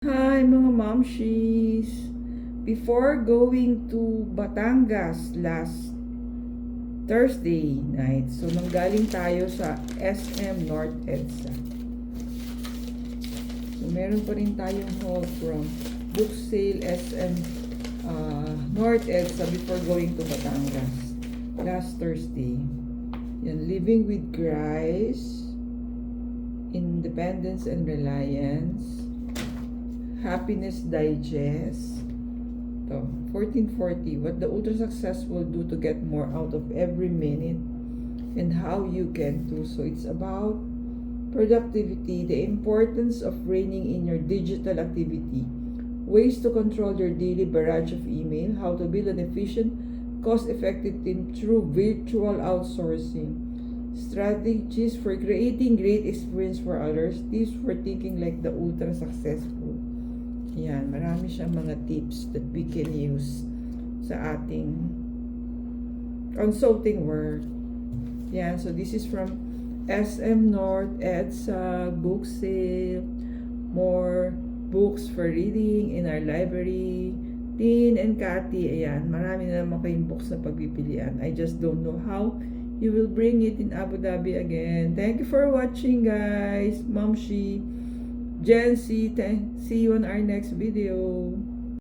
Hi mga momshies! Before going to Batangas last Thursday night, so nanggaling tayo sa SM North EDSA. So meron pa rin tayong haul from book sale SM North EDSA before going to Batangas last Thursday. Yan, Living with Grace, Independence and Reliance, Happiness Digest. So, 1440, what the ultra successful do to get more out of every minute and how you can too. So it's about productivity, the importance of reining in your digital activity, ways to control your daily barrage of email, how to build an efficient, cost-effective team through virtual outsourcing, strategies for creating great experience for others, tips for thinking like the ultra successful. Yan, marami siyang mga tips that we can use sa ating consulting work. Yan, so this is from SM North EDSA book sale. More books for reading in our library. Tin and Cathy, ayan, marami na naman kayong books na pagpipilian. I just don't know how you will bring it in Abu Dhabi again. Thank you for watching, guys. Momshi. Jen, see you on our next video.